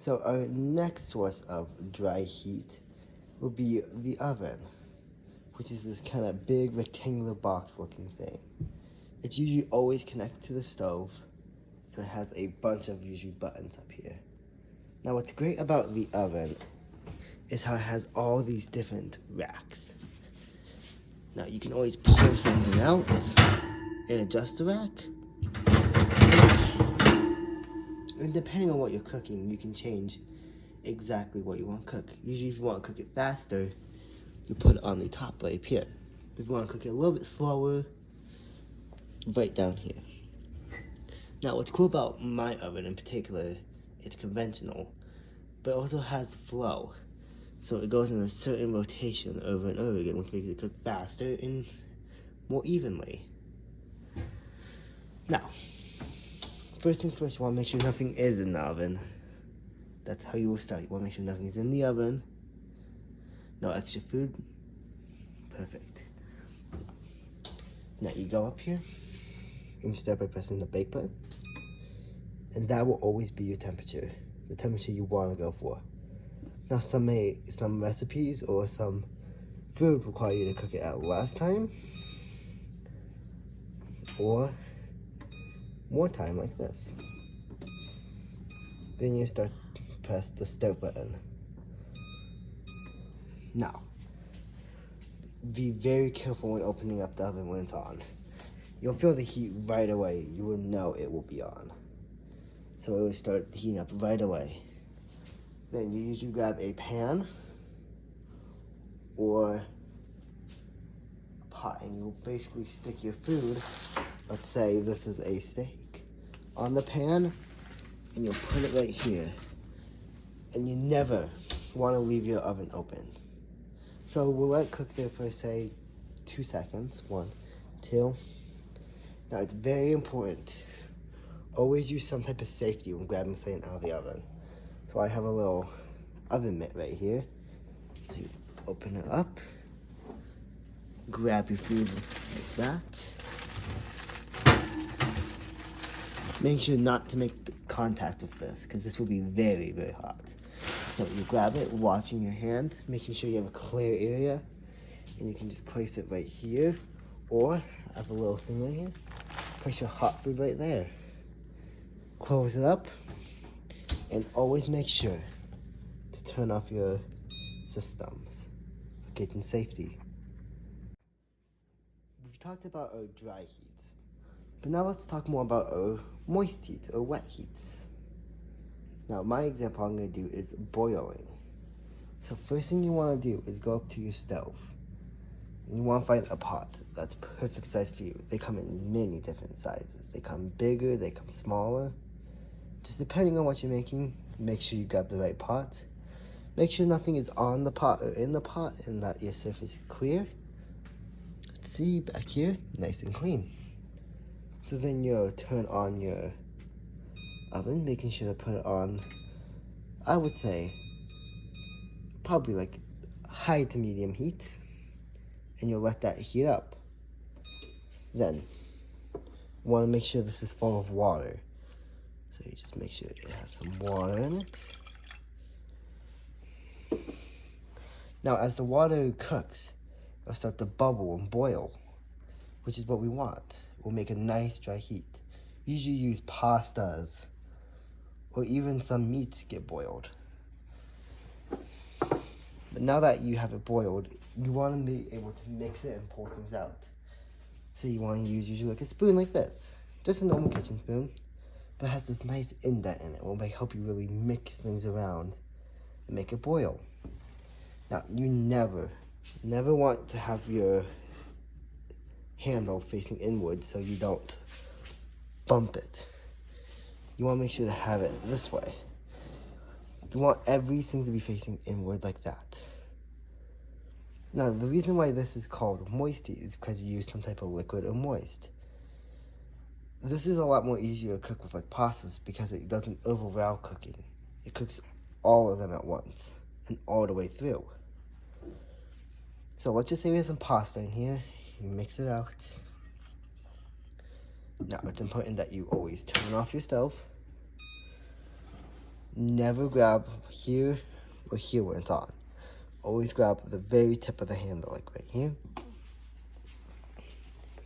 So our next source of dry heat will be the oven, which is this kind of big rectangular box looking thing. It's usually always connected to the stove, and it has a bunch of usually buttons up here. Now what's great about the oven is how it has all these different racks. Now you can always pull something out and adjust the rack. And depending on what you're cooking, you can change exactly what you want to cook. Usually if you want to cook it faster, you put it on the top right here. If you want to cook it a little bit slower, right down here. Now what's cool about my oven in particular, it's conventional, but it also has flow. So it goes in a certain rotation over and over again, which makes it cook faster and more evenly. Now, first things first, you want to make sure nothing is in the oven. That's how you will start. You want to make sure nothing is in the oven. No extra food. Perfect. Now you go up here and you start by pressing the bake button. And that will always be your temperature, the temperature you want to go for. Now some recipes or some food require you to cook it at less time or more time like this. Then you start to press the start button. Now, be very careful when opening up the oven when it's on. You'll feel the heat right away. You will know it will be on. So it will start heating up right away. Then you usually grab a pan or a pot and you'll basically stick your food, let's say this is a steak, on the pan and you'll put it right here. And you never want to leave your oven open. So we'll let it cook there for say 2 seconds. 1, 2. Now it's very important. Always use some type of safety when grabbing something out of the oven. So I have a little oven mitt right here. So you open it up, grab your food like that. Make sure not to make contact with this, because this will be very, very hot. So you grab it, watching your hand, making sure you have a clear area, and you can just place it right here, or I have a little thing right here. Place your hot food right there. Close it up, and always make sure to turn off your systems for kitchen safety. We've talked about our dry heats, but now let's talk more about our moist heat or wet heats. Now my example I'm going to do is boiling. So first thing you want to do is go up to your stove. And you want to find a pot that's perfect size for you. They come in many different sizes. They come bigger, they come smaller. Just depending on what you're making, make sure you grab the right pot. Make sure nothing is on the pot or in the pot and that your surface is clear. Let's see, back here, nice and clean. So then you'll turn on your oven, making sure to put it on, I would say, probably like high to medium heat. And you'll let that heat up. Then, you want to make sure this is full of water. So you just make sure it has some water in it. Now, as the water cooks, it'll start to bubble and boil, which is what we want. We'll make a nice dry heat. Usually use pastas, or even some meats get boiled. But now that you have it boiled, you want to be able to mix it and pull things out. So you want to use usually like a spoon like this. Just a normal kitchen spoon. But it has this nice indent in it. It will help you really mix things around and make it boil. Now, you never want to have your handle facing inward so you don't bump it. You want to make sure to have it this way. You want everything to be facing inward like that. Now, the reason why this is called moist heat is because you use some type of liquid or moist. This is a lot more easier to cook with like pastas because it doesn't overwhelm cooking. It cooks all of them at once and all the way through. So let's just say we have some pasta in here. You mix it out. Now, it's important that you always turn off your stove. never grab here or here when it's on. Always grab the very tip of the handle, like right here.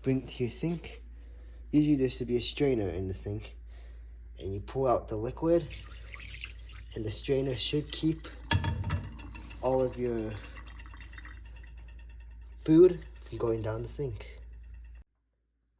Bring it to your sink. Usually there should be a strainer in the sink. And you pour out the liquid. And the strainer should keep all of your food from going down the sink.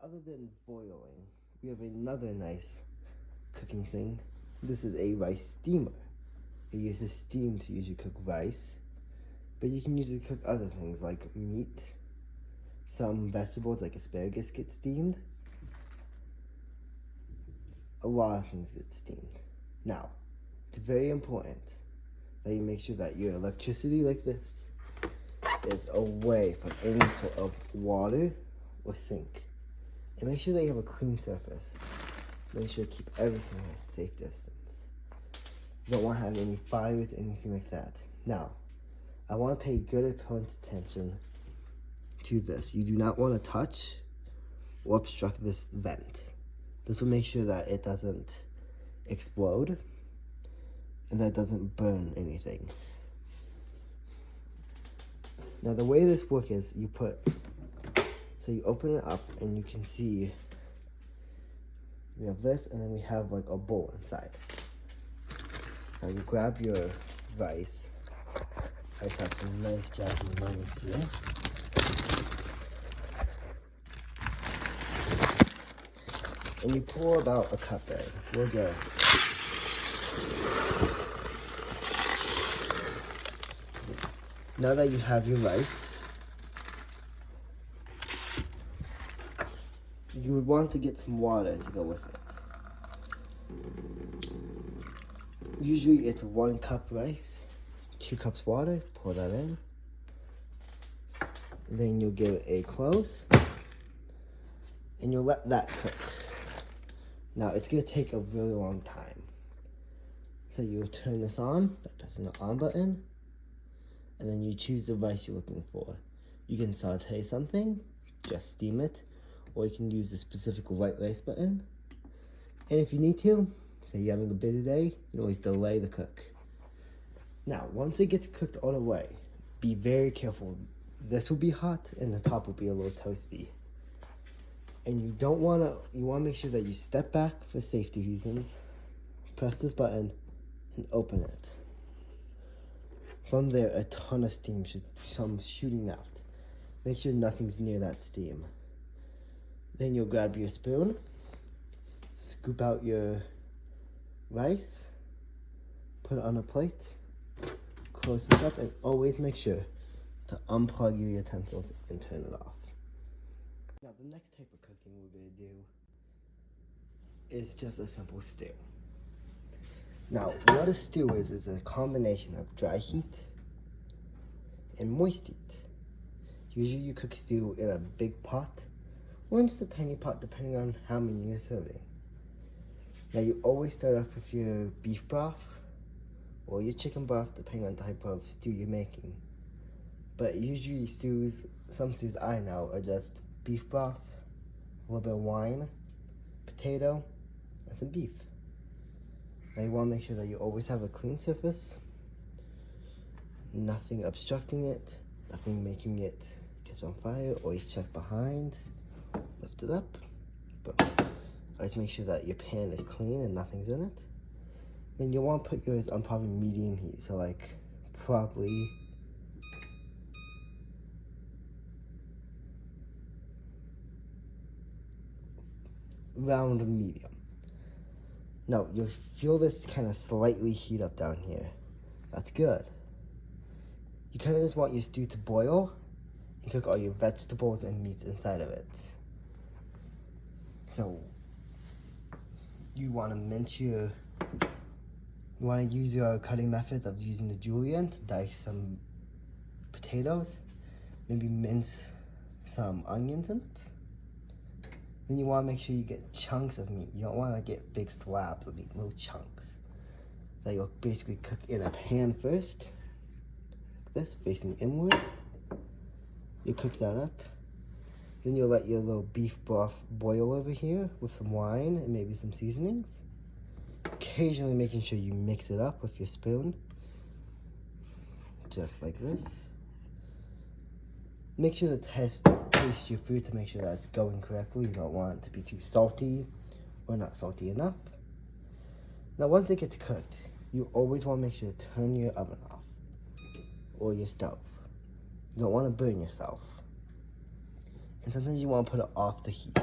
Other than boiling, we have another nice cooking thing. This is a rice steamer. It uses steam to usually cook rice, but you can usually cook other things like meat. Some vegetables like asparagus get steamed. A lot of things get steamed. Now, it's very important that you make sure that your electricity like this is away from any sort of water or sink. And make sure that you have a clean surface. So make sure to keep everything at a safe distance. You don't want to have any fires, anything like that. Now, I want to pay good attention to this. You do not want to touch or obstruct this vent. This will make sure that it doesn't explode and that it doesn't burn anything. Now the way this works is you open it up and you can see we have this and then we have like a bowl inside. Now you grab your rice. I just have some nice jasmine rice here. And you pour about a cup in. We'll just now that you have your rice, you would want to get some water to go with it. Usually it's 1 cup rice, 2 cups water, pour that in. Then you'll give it a close, and you'll let that cook. Now it's gonna take a really long time. So you'll turn this on by pressing the on button, and then you choose the rice you're looking for. You can saute something, just steam it, or you can use the specific white rice button. And if you need to, say you're having a busy day, you can always delay the cook. Now, once it gets cooked all the way, be very careful. This will be hot and the top will be a little toasty. And you want to make sure that you step back for safety reasons, press this button, and open it. From there, a ton of steam should come shooting out. Make sure nothing's near that steam. Then you'll grab your spoon, scoop out your rice, put it on a plate, close this up, and always make sure to unplug your utensils and turn it off. Now the next type of cooking we're going to do is just a simple stew. Now what a stew is a combination of dry heat and moist heat. Usually you cook stew in a big pot or in just a tiny pot depending on how many you're serving. Now you always start off with your beef broth or your chicken broth depending on the type of stew you're making. But usually some stews I know are just beef broth, a little bit of wine, potato, and some beef. Now you want to make sure that you always have a clean surface, nothing obstructing it, nothing making it catch on fire. Always check behind, lift it up. But always make sure that your pan is clean and nothing's in it. Then you'll want to put yours on probably medium heat, so like probably around medium. Now you'll feel this kind of slightly heat up down here. That's good. You kind of just want your stew to boil and cook all your vegetables and meats inside of it. So you want to use your cutting methods of using the julienne to dice some potatoes, maybe mince some onions in it. Then you want to make sure you get chunks of meat. You don't want to get big slabs of meat, little chunks that you'll basically cook in a pan first, like this, facing inwards. You cook that up. Then you'll let your little beef broth boil over here with some wine and maybe some seasonings. occasionally making sure you mix it up with your spoon, just like this. Make sure to taste your food to make sure that it's going correctly. You don't want it to be too salty or not salty enough. Now once it gets cooked, you always want to make sure to turn your oven off or your stove. You don't want to burn yourself. And sometimes you want to put it off the heat.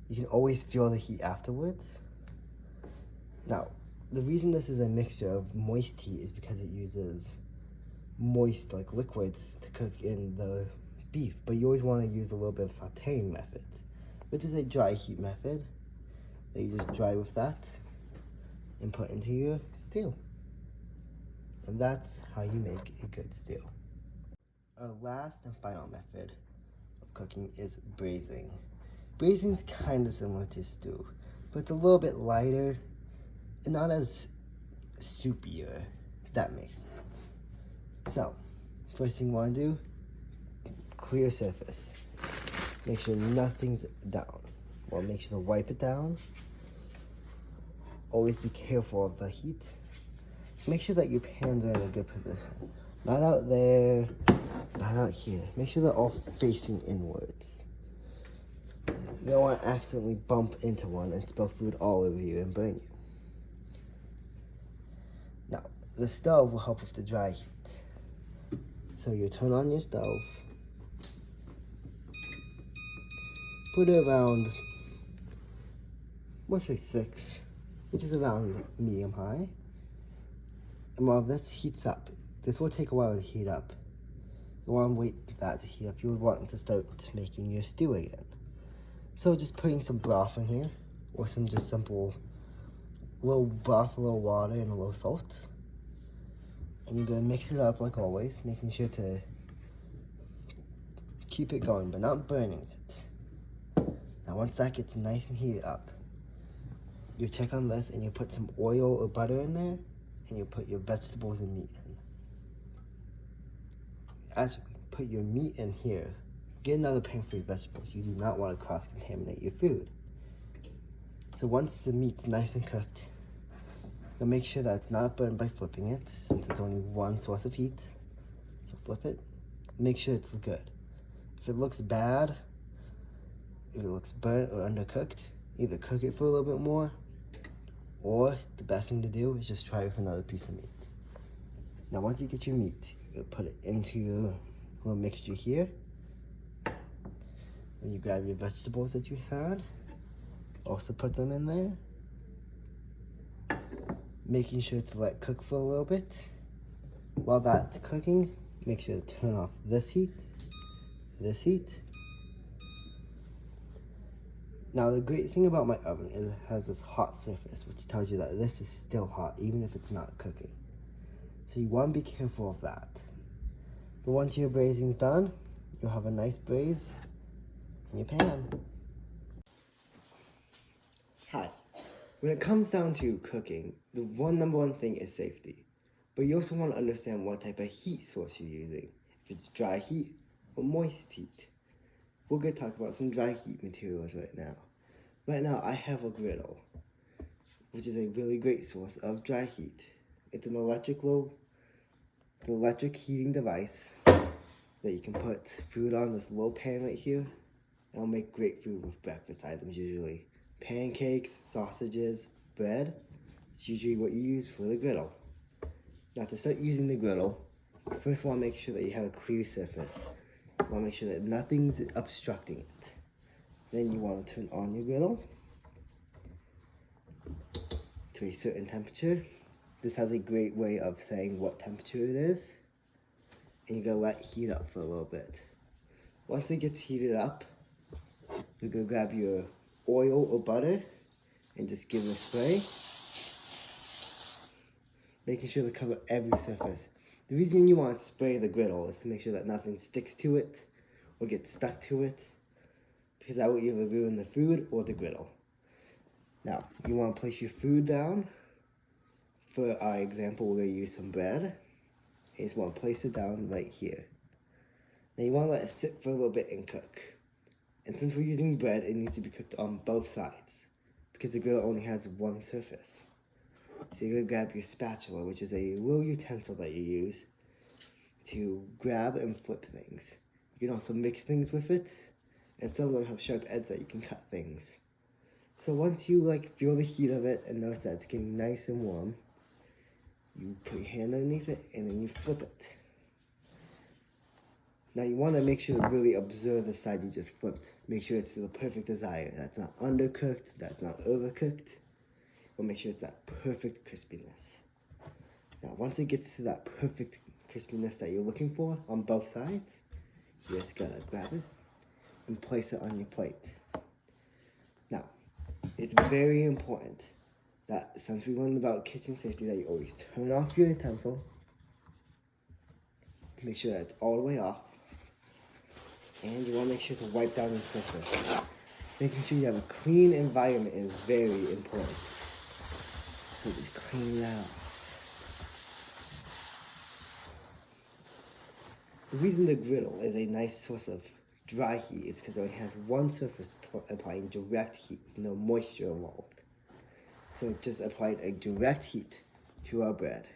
You can always feel the heat afterwards. Now, the reason this is a mixture of moist heat is because it uses moist, like liquids, to cook in the beef. But you always want to use a little bit of sauteing methods, which is a dry heat method that you just dry with that and put into your stew. And that's how you make a good stew. Our last and final method of cooking is braising. Braising is kind of similar to stew, but it's a little bit lighter and not as soupier, if that makes sense. So, first thing you want to do, clear surface. Make sure nothing's down. Well, make sure to wipe it down. Always be careful of the heat. Make sure that your pans are in a good position. Not out there, not out here. Make sure they're all facing inwards. You don't want to accidentally bump into one and spill food all over you and burn you. Now, the stove will help with the dry heat. So you turn on your stove, put it around, let's say 6, which is around medium high. And while this heats up, this will take a while to heat up. You want to wait for that to heat up. You would want to start making your stew again. So just putting some broth in here, or some just simple little broth, a little water, and a little salt. And you're gonna mix it up like always, making sure to keep it going, but not burning it. Now once that gets nice and heated up, you check on this and you put some oil or butter in there, and you put your vegetables and meat in. Actually, put your meat in here. Get another pan for your vegetables. You do not want to cross-contaminate your food. So once the meat's nice and cooked, you'll make sure that it's not burned by flipping it, since it's only one source of heat. So flip it. Make sure it's good. If it looks bad, if it looks burnt or undercooked, either cook it for a little bit more, or the best thing to do is just try with another piece of meat. Now once you get your meat, you'll put it into your little mixture here. And you grab your vegetables that you had, also put them in there. Making sure to let it cook for a little bit. While that's cooking, make sure to turn off this heat. Now the great thing about my oven is it has this hot surface, which tells you that this is still hot, even if it's not cooking. So you want to be careful of that. But once your braising's done, you'll have a nice braise in your pan. Hi. When it comes down to cooking, the number one thing is safety. But you also want to understand what type of heat source you're using. If it's dry heat or moist heat. We're going to talk about some dry heat materials right now. Right now I have a griddle, which is a really great source of dry heat. It's an electric heating device that you can put food on this little pan right here. It'll make great food with breakfast items usually. Pancakes, sausages, bread. It's usually what you use for the griddle. Now to start using the griddle, you first want to make sure that you have a clear surface. You want to make sure that nothing's obstructing it. Then you want to turn on your griddle to a certain temperature. This has a great way of saying what temperature it is. And you're going to let it heat up for a little bit. Once it gets heated up, you're going to grab your oil or butter and just give it a spray. Making sure to cover every surface. The reason you want to spray the griddle is to make sure that nothing sticks to it or gets stuck to it, because that will either ruin the food or the griddle. Now, you want to place your food down. For our example, we're going to use some bread. You just want to place it down right here. Now you want to let it sit for a little bit and cook. And since we're using bread, it needs to be cooked on both sides, because the griddle only has one surface. So you're going to grab your spatula, which is a little utensil that you use to grab and flip things. You can also mix things with it, and some of them have sharp edges that you can cut things. So once you feel the heat of it and notice that it's getting nice and warm, you put your hand underneath it and then you flip it. Now you want to make sure to really observe the side you just flipped. Make sure it's to the perfect desire. That's not undercooked, that's not overcooked. We'll make sure it's that perfect crispiness. Now once it gets to that perfect crispiness that you're looking for on both sides, you just gotta grab it and place it on your plate. Now, it's very important that since we learned about kitchen safety that you always turn off your utensil, make sure that it's all the way off, and you want to make sure to wipe down your surface. Making sure you have a clean environment is very important. So just clean that off. The reason the griddle is a nice source of dry heat is because it only has one surface applying direct heat with no moisture involved. So it just applied a direct heat to our bread.